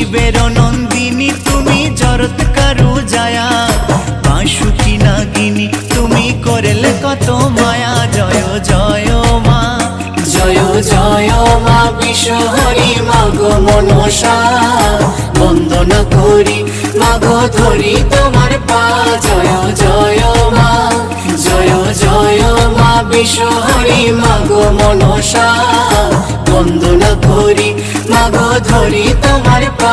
শিবের নন্দিনী তুমি জরত কারু জায়া, বাঁশুকি নাগিনী তুমি করলে কত মায়া। জয় জয় মা, জয় জয় মা বিশ্বহরি মাগো মনসা, বন্দনা করি মাগো ধরি তোমার পা। জয় জয় মা, জয় জয় মা বিশ্বহরি মাগো মনসা, বন্দনা করি মাগো ধরি তোমার পা।